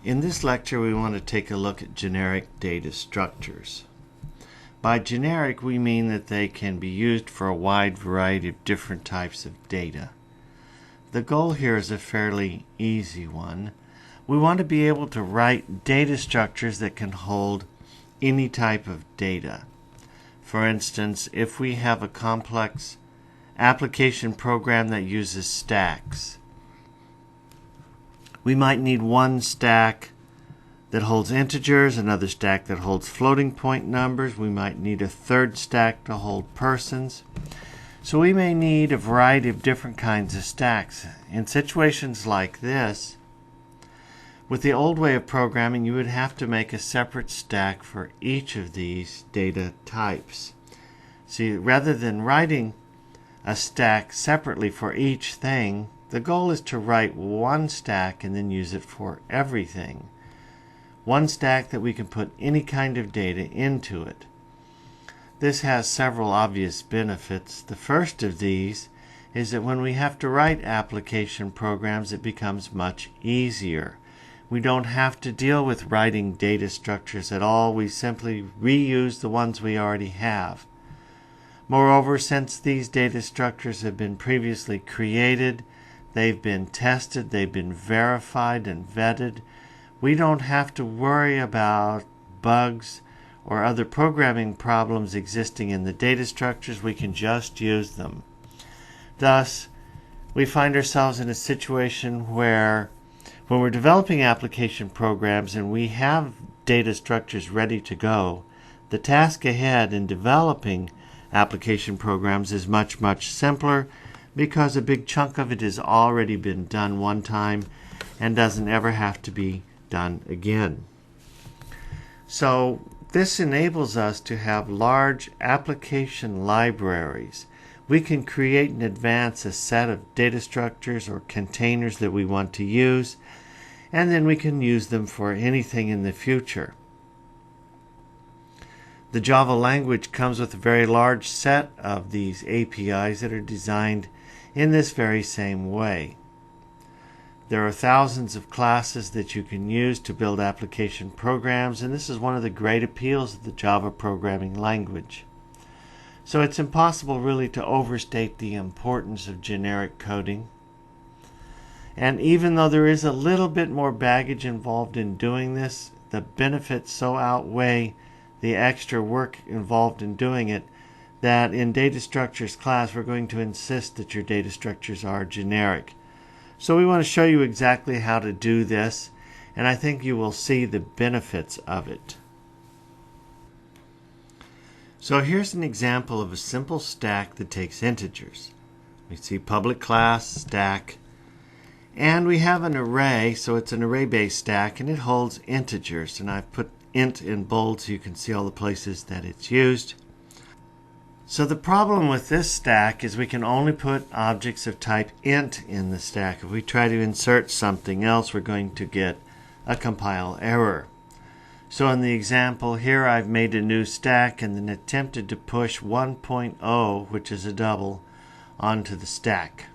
In this lecture, we want to take a look at generic data structures. By generic, we mean that they can be used for a wide variety of different types of data. The goal here is a fairly easy one. We want to be able to write data structures that can hold any type of data. For instance, if we have a complex application program that uses stacks, we might need one stack that holds integers, another stack that holds floating point numbers. We might need a third stack to hold persons. So we may need a variety of different kinds of stacks. In situations like this, with the old way of programming, you would have to make a separate stack for each of these data types. See, rather than writing a stack separately for each thing, the goal is to write one stack and then use it for everything. One stack that we can put any kind of data into it. This has several obvious benefits. The first of these is that when we have to write application programs, it becomes much easier. We don't have to deal with writing data structures at all. We simply reuse the ones we already have. Moreover, since these data structures have been previously created, they've been tested, they've been verified and vetted, we don't have to worry about bugs or other programming problems existing in the data structures. We can just use them. Thus, we find ourselves in a situation where when we're developing application programs and we have data structures ready to go, the task ahead in developing application programs is much, much simpler because a big chunk of it has already been done one time and doesn't ever have to be done again. So this enables us to have large application libraries. We can create in advance a set of data structures or containers that we want to use, and then we can use them for anything in the future. The Java language comes with a very large set of these APIs that are designed in this very same way. There are thousands of classes that you can use to build application programs, and this is one of the great appeals of the Java programming language. So it's impossible really to overstate the importance of generic coding. And even though there is a little bit more baggage involved in doing this, the benefits so outweigh the extra work involved in doing it that in data structures class we're going to insist that your data structures are generic. So we want to show you exactly how to do this, and I think you will see the benefits of it. So here's an example of a simple stack that takes integers. We see public class, stack, and we have an array, so it's an array-based stack, and it holds integers. And I've put int in bold so you can see all the places that it's used. So the problem with this stack is we can only put objects of type int in the stack. If we try to insert something else, we're going to get a compile error. So in the example here, I've made a new stack and then attempted to push 1.0, which is a double, onto the stack.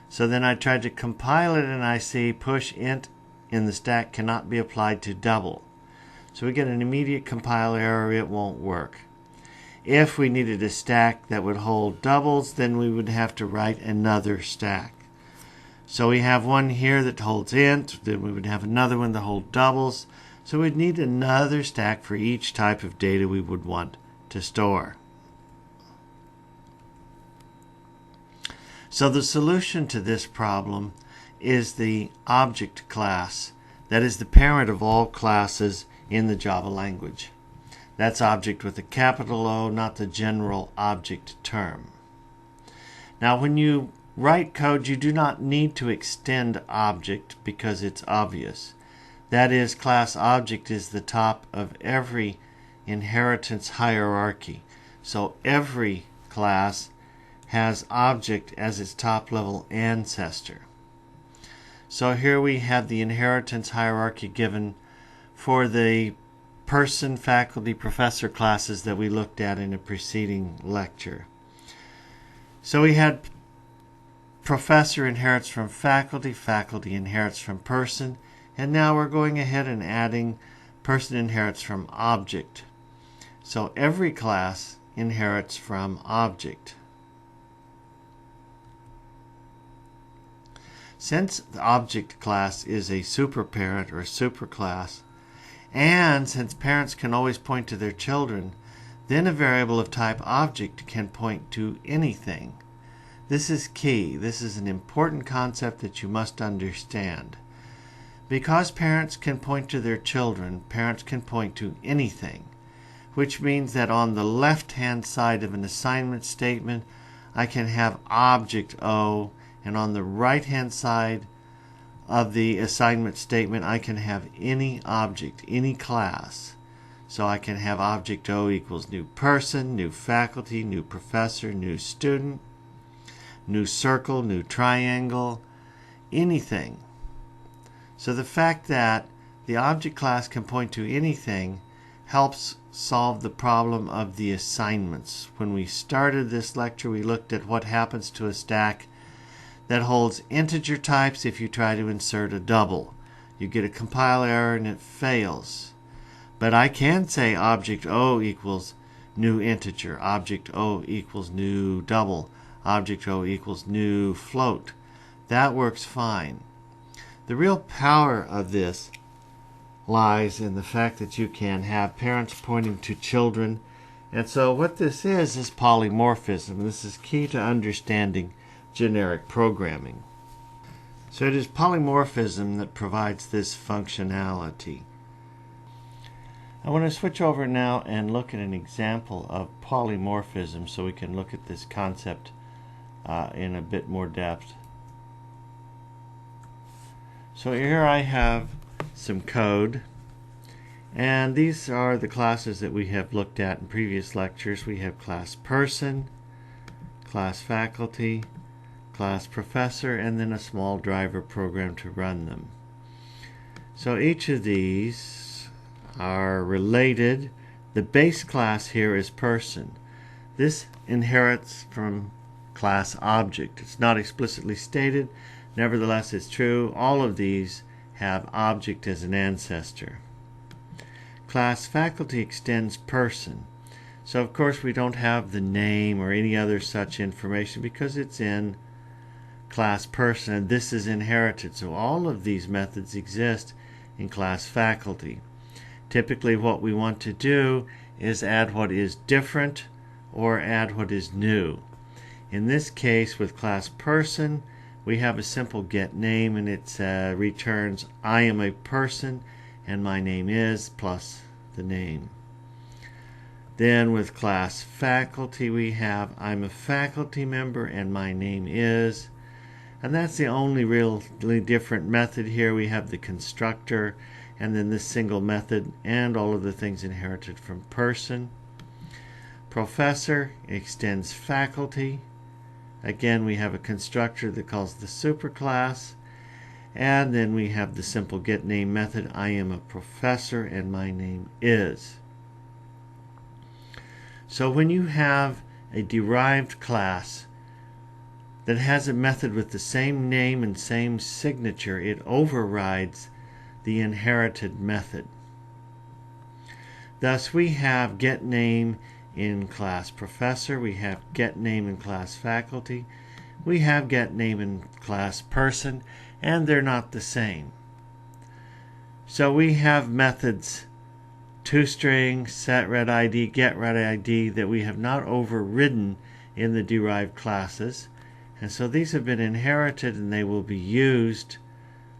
So then I tried to compile it and I see push int in the stack cannot be applied to double. So we get an immediate compile error, it won't work. If we needed a stack that would hold doubles, then we would have to write another stack. So we have one here that holds int, then we would have another one that holds doubles. So we'd need another stack for each type of data we would want to store. So the solution to this problem is the object class. That is the parent of all classes in the Java language. That's object with a capital O, not the general object term. Now when you write code, you do not need to extend object because it's obvious. That is, class object is the top of every inheritance hierarchy. So every class has object as its top level ancestor. So here we have the inheritance hierarchy given for the person, faculty, professor classes that we looked at in a preceding lecture. So we had professor inherits from faculty, faculty inherits from person. And now we're going ahead and adding person inherits from object. So every class inherits from object. Since the object class is a superparent or superclass, and since parents can always point to their children, then a variable of type object can point to anything. This is key. This is an important concept that you must understand. Because parents can point to their children, parents can point to anything, which means that on the left-hand side of an assignment statement, I can have object O, and on the right-hand side of the assignment statement, I can have any object, any class. So I can have object O equals new person, new faculty, new professor, new student, new circle, new triangle, anything. So the fact that the object class can point to anything helps solve the problem of the assignments. When we started this lecture, we looked at what happens to a stack that holds integer types if you try to insert a double. You get a compile error and it fails. But I can say object O equals new integer, object O equals new double, object O equals new float. That works fine. The real power of this lies in the fact that you can have parents pointing to children. And so what this is polymorphism. This is key to understanding generic programming. So it is polymorphism that provides this functionality. I want to switch over now and look at an example of polymorphism so we can look at this concept in a bit more depth. So here I have some code, and these are the classes that we have looked at in previous lectures. We have class person, class faculty, class professor, and then a small driver program to run them. So each of these are related. The base class here is person. This inherits from class object. It's not explicitly stated, nevertheless it's true. All of these have object as an ancestor. Class faculty extends person. So of course we don't have the name or any other such information because it's in class person, and this is inherited. So all of these methods exist in class faculty. Typically what we want to do is add what is different or add what is new. In this case with class person, we have a simple get name, and it returns I am a person and my name is plus the name. Then with class faculty we have I'm a faculty member and my name is, and that's the only really different method here. We have the constructor and then this single method and all of the things inherited from person. Professor extends faculty. Again, we have a constructor that calls the superclass, and then we have the simple get name method. I am a professor and my name is. So when you have a derived class that has a method with the same name and same signature, it overrides the inherited method. Thus we have get name in class professor, we have get name in class faculty, we have get name in class person, and they're not the same. So we have methods toString, setRedID, getRedID that we have not overridden in the derived classes, and so these have been inherited and they will be used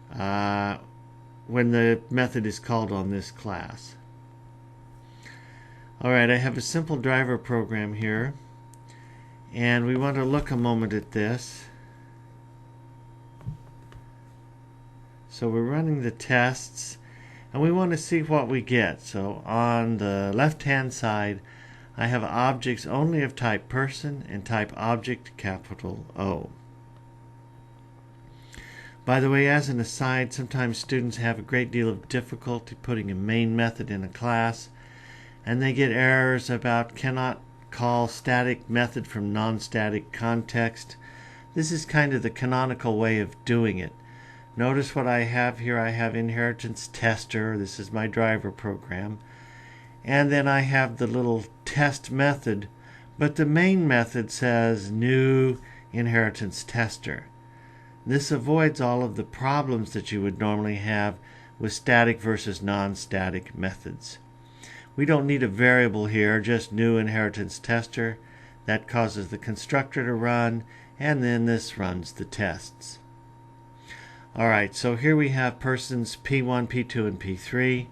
when the method is called on this class. Alright, I have a simple driver program here, and we want to look a moment at this. So we're running the tests, and we want to see what we get. So on the left-hand side, I have objects only of type person and type object capital O. By the way, as an aside, sometimes students have a great deal of difficulty putting a main method in a class, and they get errors about cannot call static method from non-static context. This is kind of the canonical way of doing it. Notice what I have here. I have inheritance tester. This is my driver program. And then I have the little test method, but the main method says new inheritance tester. This avoids all of the problems that you would normally have with static versus non-static methods. We don't need a variable here, just new inheritance tester. That causes the constructor to run, and then this runs the tests. Alright, so here we have persons P1, P2, and P3.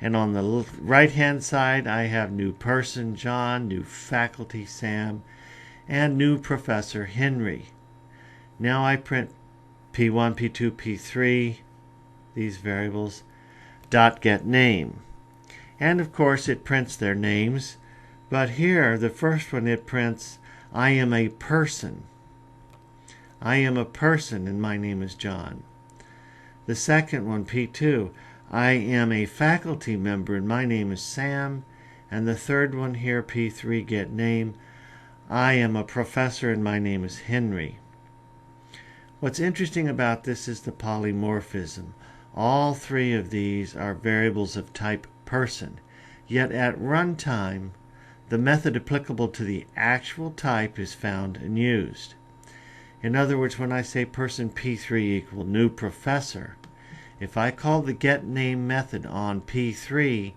And on the right-hand side, I have new person, John, new faculty, Sam, and new professor, Henry. Now I print P1, P2, P3, these variables, dot get name. And of course it prints their names, but here, the first one, it prints, I am a person. I am a person, and my name is John. The second one, P2, I am a faculty member, and my name is Sam. And the third one here, P3, get name, I am a professor, and my name is Henry. What's interesting about this is the polymorphism. All three of these are variables of type person, yet at runtime, the method applicable to the actual type is found and used. In other words, when I say person P3 equal new professor, if I call the getName method on P3,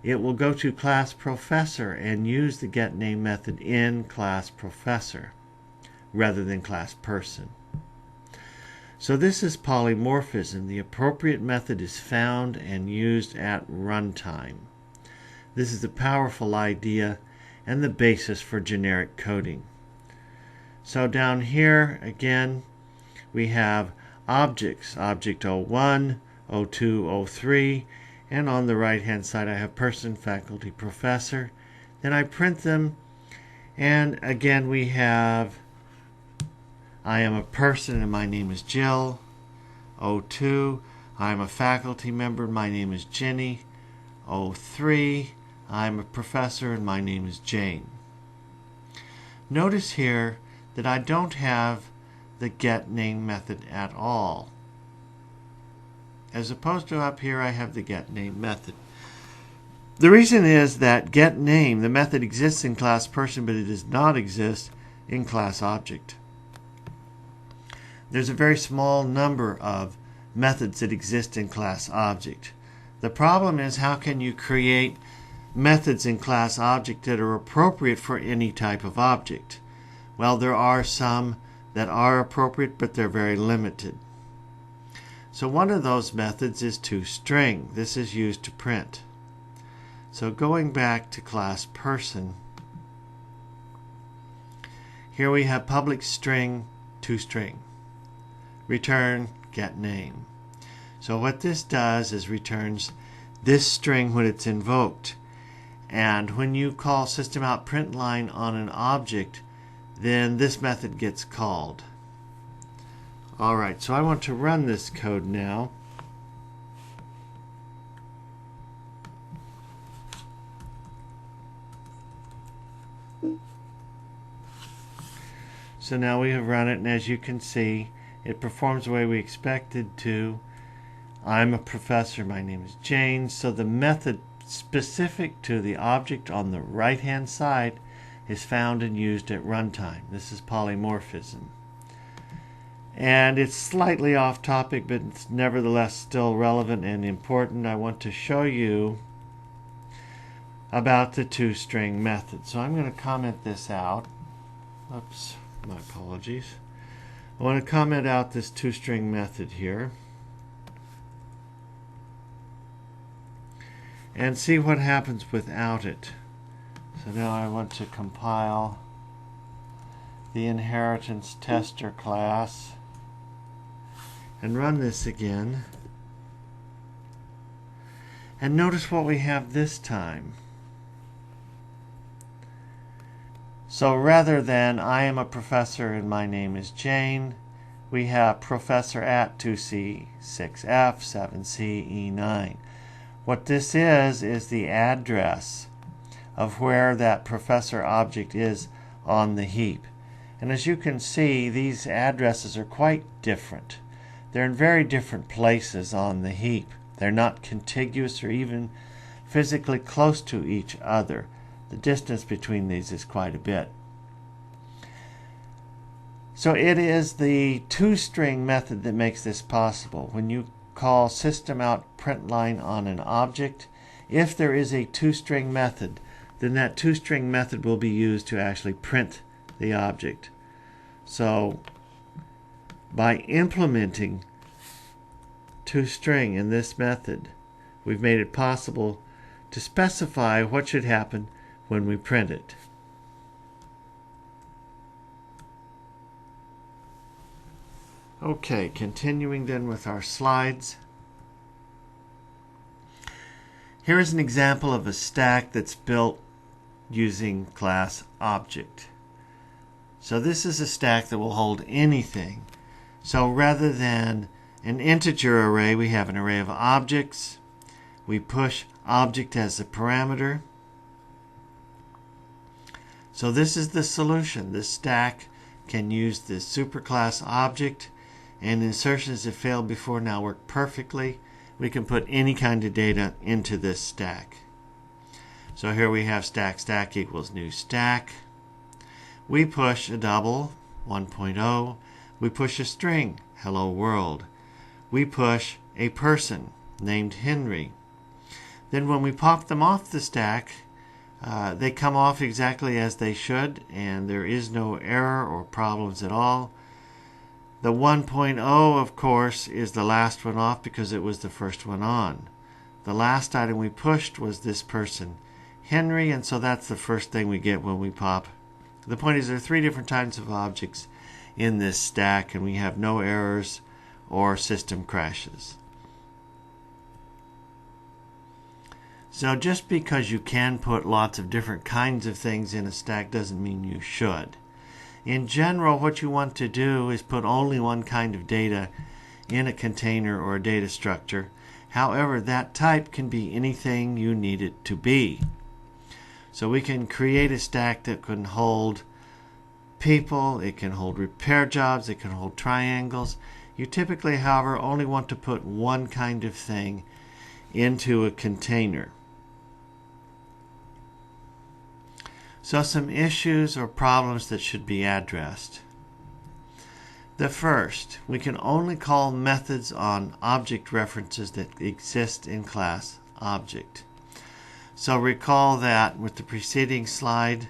it will go to class professor and use the getName method in class professor rather than class person. So this is polymorphism. The appropriate method is found and used at runtime. This is a powerful idea and the basis for generic coding. So down here, again, we have objects, object 01, 02, 03, and on the right-hand side I have person, faculty, professor. Then I print them, and again we have I am a person and my name is Jill. 02, I am a faculty member and my name is Jenny. 03, I am a professor and my name is Jane. Notice here that I don't have the getName method at all. As opposed to up here, I have the getName method. The reason is that getName, the method exists in class person, but it does not exist in class object. There's a very small number of methods that exist in class object. The problem is, how can you create methods in class object that are appropriate for any type of object? Well, there are some that are appropriate, but they're very limited. So one of those methods is toString. This is used to print. So going back to class person, here we have public string toString. Return getName. So what this does is returns this string when it's invoked. And when you call systemoutPrintln on an object, then this method gets called. Alright, so I want to run this code now. So now we have run it, and as you can see, it performs the way we expected to. I'm a professor, my name is Jane. So the method specific to the object on the right-hand side is found and used at runtime. This is polymorphism. And it's slightly off topic, but it's nevertheless still relevant and important. I want to show you about the toString method. So I'm going to comment this out. Oops, my apologies. I want to comment out this toString method here and see what happens without it. So now I want to compile the inheritance tester class and run this again. And notice what we have this time. So rather than I am a professor and my name is Jane, we have professor at 2C, 6F, 7C, E9. What this is the address of where that professor object is on the heap. And as you can see, these addresses are quite different. they're in very different places on the heap. They're not contiguous or even physically close to each other. The distance between these is quite a bit. So it is the toString method that makes this possible. When you call system.out.println on an object, if there is a toString method, then that toString method will be used to actually print the object. So by implementing toString in this method, we've made it possible to specify what should happen when we print it. Okay, continuing then with our slides. Here is an example of a stack that's built using class object. So this is a stack that will hold anything. So rather than an integer array, we have an array of objects. We push object as a parameter. So this is the solution. This stack can use this superclass object, and insertions that failed before now work perfectly. We can put any kind of data into this stack. So here we have stack equals new stack. We push a double, 1.0. We push a string, hello world. We push a person named Henry. Then when we pop them off the stack, they come off exactly as they should, and there is no error or problems at all. The 1.0, of course, is the last one off because it was the first one on. The last item we pushed was this person, Henry, and so that's the first thing we get when we pop. The point is there are 3 different types of objects in this stack, and we have no errors or system crashes. So just because you can put lots of different kinds of things in a stack doesn't mean you should. In general, what you want to do is put only one kind of data in a container or a data structure. However, that type can be anything you need it to be. So we can create a stack that can hold people, it can hold repair jobs, it can hold triangles. You typically, however, only want to put one kind of thing into a container. So some issues or problems that should be addressed. The first, we can only call methods on object references that exist in class object. So recall that with the preceding slide,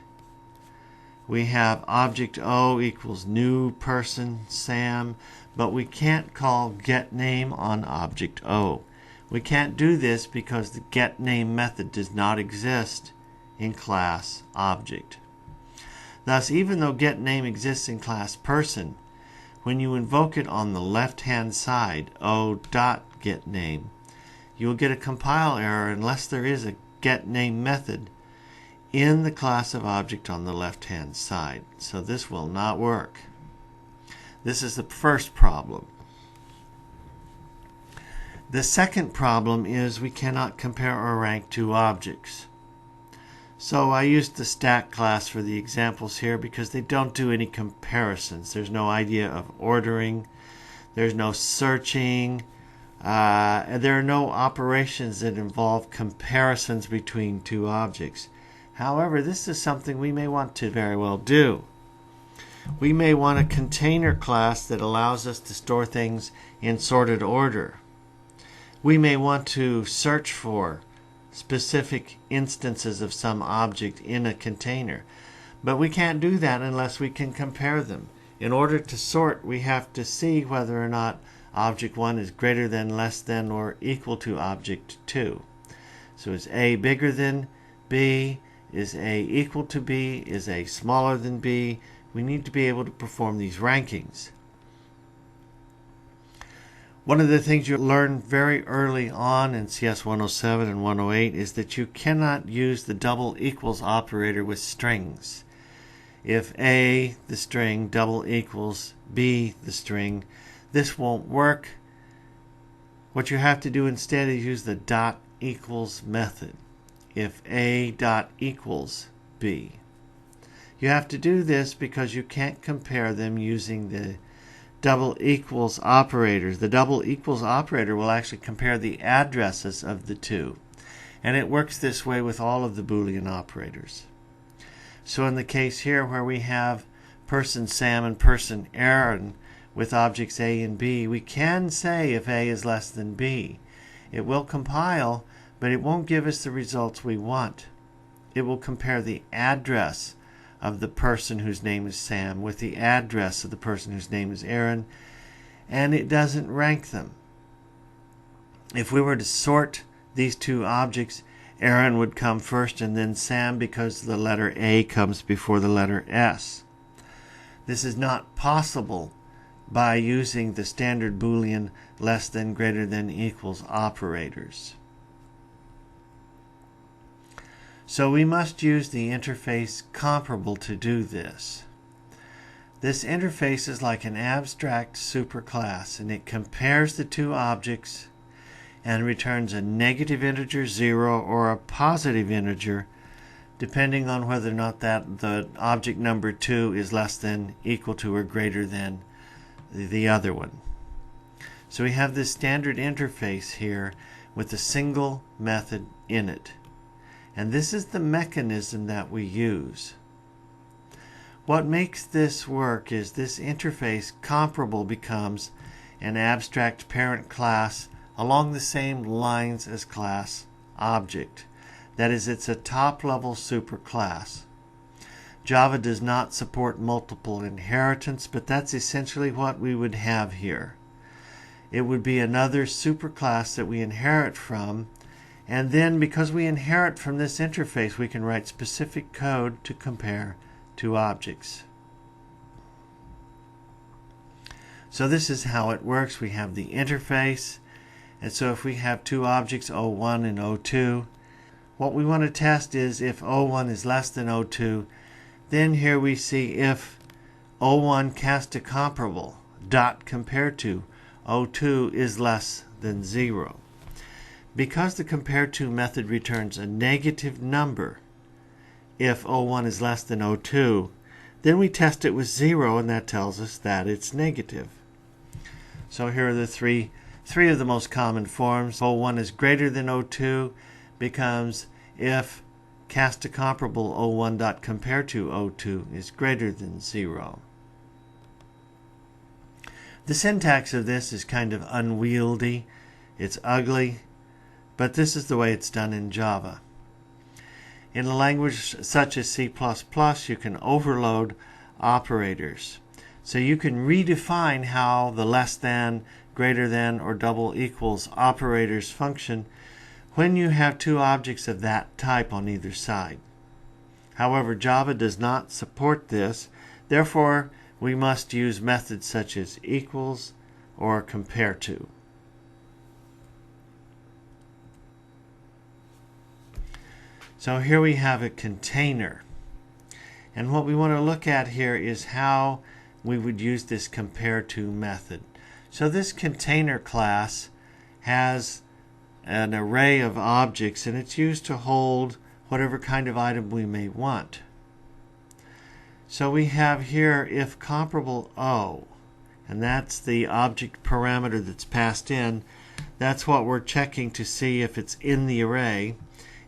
we have object O equals new person Sam, but we can't call getName on object O. We can't do this because the getName method does not exist in class object. Thus, even though getName exists in class person, when you invoke it on the left-hand side, o.getName, you will get a compile error unless there is a getName method in the class of object on the left-hand side. So this will not work. This is the first problem. The second problem is we cannot compare or rank 2 objects. So I used the stack class for the examples here because they don't do any comparisons. There's no idea of ordering. There's no searching. And there are no operations that involve comparisons between 2 objects. However, this is something we may want to very well do. We may want a container class that allows us to store things in sorted order. We may want to search for specific instances of some object in a container. But we can't do that unless we can compare them. In order to sort, we have to see whether or not object 1 is greater than, less than, or equal to object 2. So is A bigger than B? Is A equal to B? Is A smaller than B? We need to be able to perform these rankings. One of the things you learn very early on in CS 107 and 108 is that you cannot use the double equals operator with strings. If A, the string, double equals B, the string, this won't work. What you have to do instead is use the dot equals method. If A dot equals B. You have to do this because you can't compare them using the double equals operators. The double equals operator will actually compare the addresses of the two. And it works this way with all of the Boolean operators. So in the case here where we have person Sam and person Aaron with objects A and B, we can say if A is less than B. It will compile, but it won't give us the results we want. It will compare the address of the person whose name is Sam with the address of the person whose name is Aaron, and it doesn't rank them. If we were to sort these two objects, Aaron would come first and then Sam because the letter A comes before the letter S. This is not possible by using the standard Boolean less than, greater than, equals operators. So we must use the interface comparable to do this. This interface is like an abstract superclass, and it compares the two objects and returns a negative integer 0 or a positive integer depending on whether or not that the object number 2 is less than, equal to, or greater than the other one. So we have this standard interface here with a single method in it. And this is the mechanism that we use. What makes this work is this interface comparable becomes an abstract parent class along the same lines as class object. That is, it's a top-level superclass. Java does not support multiple inheritance, but that's essentially what we would have here. It would be another superclass that we inherit from, and then because we inherit from this interface, we can write specific code to compare two objects. So this is how it works. We have the interface, and so if we have two objects, O1 and O2, what we want to test is if O1 is less than O2, then here we see if O1 cast a comparable, dot compare to, O2 is less than 0. Because the compare to method returns a negative number if O1 is less than O2, then we test it with 0, and that tells us that it's negative. So here are the three of the most common forms. O1 is greater than O2 becomes if cast a comparable O1 dot compare to O2 is greater than 0. The syntax of this is kind of unwieldy. It's ugly. But this is the way it's done in Java. In a language such as C++, you can overload operators. So you can redefine how the less than, greater than, or double equals operators function when you have two objects of that type on either side. However, Java does not support this. Therefore, we must use methods such as equals or compare to. So here we have a container. And what we want to look at here is how we would use this compare to method. So this container class has an array of objects, and it's used to hold whatever kind of item we may want. So we have here if comparable O, and that's the object parameter that's passed in. That's what we're checking to see if it's in the array.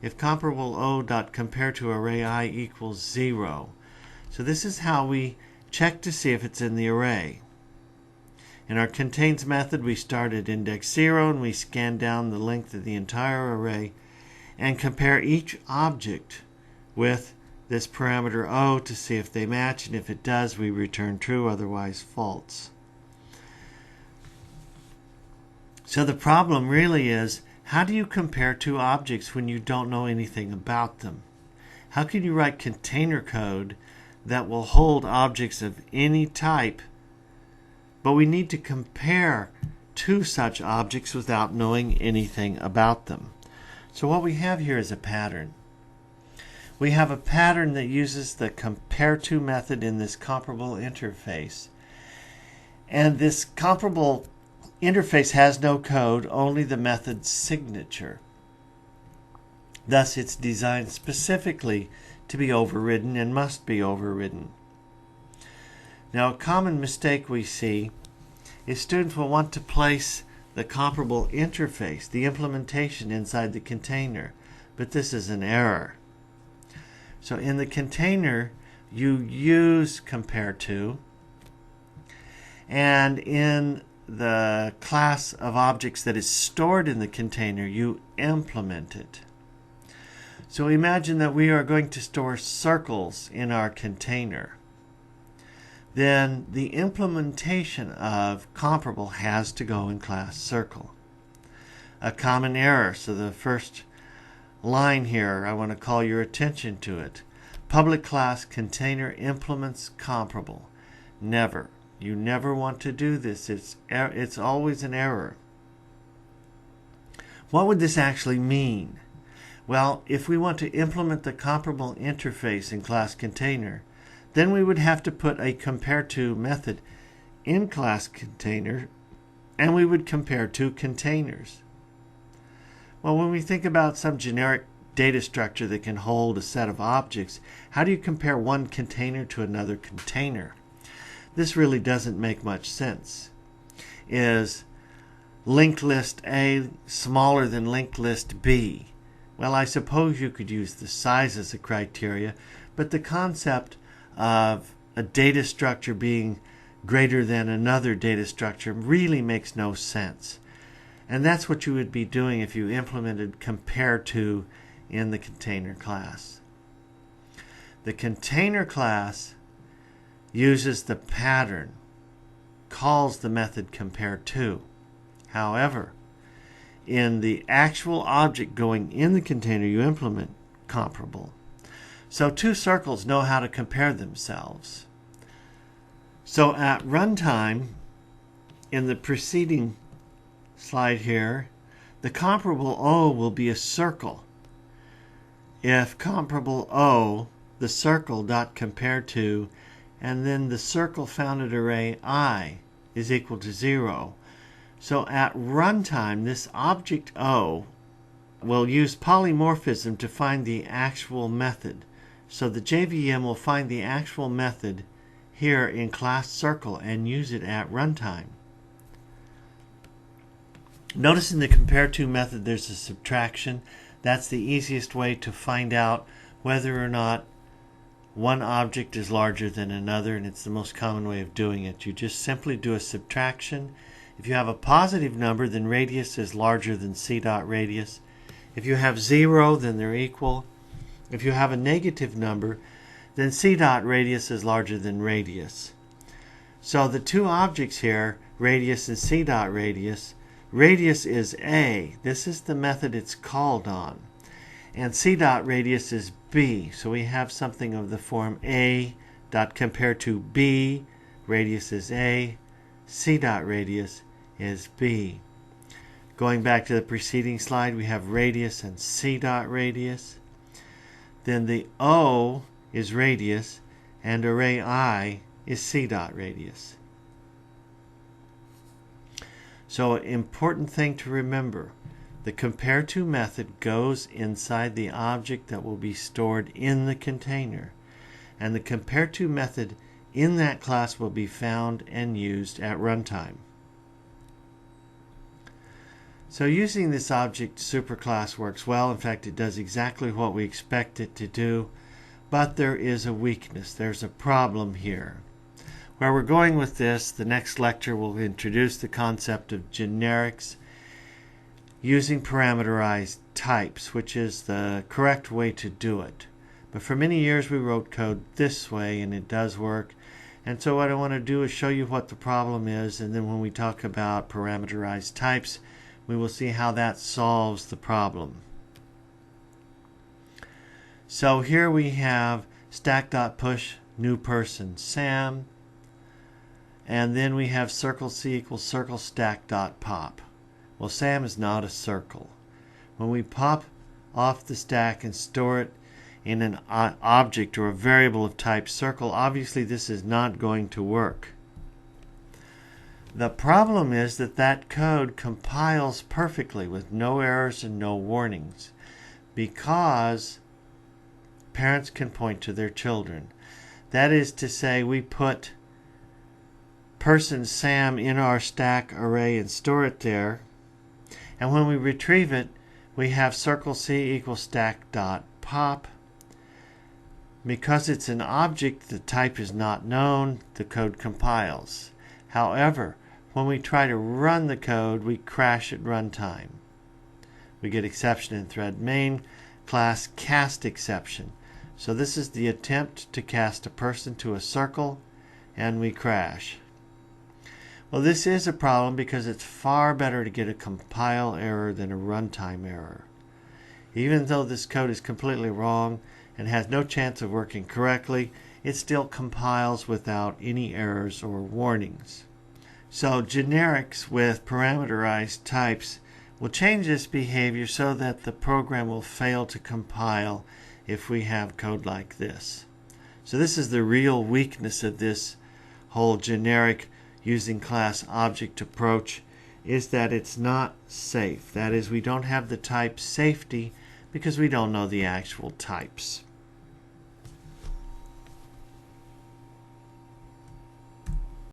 If comparable O dot compare to array I equals 0. So this is how we check to see if it's in the array. In our contains method, we start at index 0 and we scan down the length of the entire array and compare each object with this parameter O to see if they match, and if it does, we return true, otherwise false. So the problem really is, how do you compare two objects when you don't know anything about them? How can you write container code that will hold objects of any type, but we need to compare two such objects without knowing anything about them? So what we have here is a pattern. We have a pattern that uses the compare to method in this comparable interface. And this comparable interface has no code, only the method's signature. Thus, it's designed specifically to be overridden and must be overridden. Now, a common mistake we see is students will want to place the comparable interface, the implementation, inside the container. But this is an error. So in the container, you use compare to, and in the class of objects that is stored in the container, you implement it. So imagine that we are going to store circles in our container. Then the implementation of comparable has to go in class circle. A common error, so the first line here, I want to call your attention to it. Public class container implements comparable. Never. You never want to do this. It's always an error. What would this actually mean? Well, if we want to implement the comparable interface in class container, then we would have to put a compare to method in class container, and we would compare two containers. Well, when we think about some generic data structure that can hold a set of objects, how do you compare one container to another container? This really doesn't make much sense. Is linked list A smaller than linked list B? Well, I suppose you could use the size as a criteria, but the concept of a data structure being greater than another data structure really makes no sense. And that's what you would be doing if you implemented compare to in the container class. The container class uses the pattern, calls the method compare to. However, in the actual object going in the container, you implement comparable. So two circles know how to compare themselves. So at runtime, in the preceding slide here, the comparable O will be a circle. If comparable O, the circle dot compare to, and then the circle found at array I is equal to 0. So at runtime, this object O will use polymorphism to find the actual method. So the JVM will find the actual method here in class circle and use it at runtime. Notice in the compare to method there's a subtraction. That's the easiest way to find out whether or not one object is larger than another, and it's the most common way of doing it. You just simply do a subtraction. If you have a positive number, then radius is larger than c dot radius. If you have 0, then they're equal. If you have a negative number, then c dot radius is larger than radius. So the two objects here, radius and c dot radius, radius is A. This is the method it's called on. And c dot radius is B. So we have something of the form A dot compare to B. Radius is A. C dot radius is B. Going back to the preceding slide, we have radius and c dot radius. Then the O is radius and array I is c dot radius. So an important thing to remember, the compare to method goes inside the object that will be stored in the container, and the compare to method in that class will be found and used at runtime. So using this object superclass works well. In fact, it does exactly what we expect it to do, but there is a weakness. There's a problem here. Where we're going with this, the next lecture will introduce the concept of generics using parameterized types, which is the correct way to do it. But for many years we wrote code this way, and it does work. And so what I want to do is show you what the problem is, and then when we talk about parameterized types, we will see how that solves the problem. So here we have stack.push new person Sam, and then we have circle C equals circle stack.pop. Well, Sam is not a circle. When we pop off the stack and store it in an object or a variable of type circle, obviously this is not going to work. The problem is that that code compiles perfectly with no errors and no warnings, because parents can point to their children. That is to say, we put person Sam in our stack array and store it there. And when we retrieve it, we have circle C equals stack dot pop. Because it's an object, the type is not known, the code compiles. However, when we try to run the code, we crash at runtime. We get exception in thread main class cast exception. So this is the attempt to cast a person to a circle, and we crash. Well, this is a problem because it's far better to get a compile error than a runtime error. Even though this code is completely wrong and has no chance of working correctly, it still compiles without any errors or warnings. So generics with parameterized types will change this behavior so that the program will fail to compile if we have code like this. So this is the real weakness of this whole generic using class object approach, is that it's not safe. That is, we don't have the type safety because we don't know the actual types.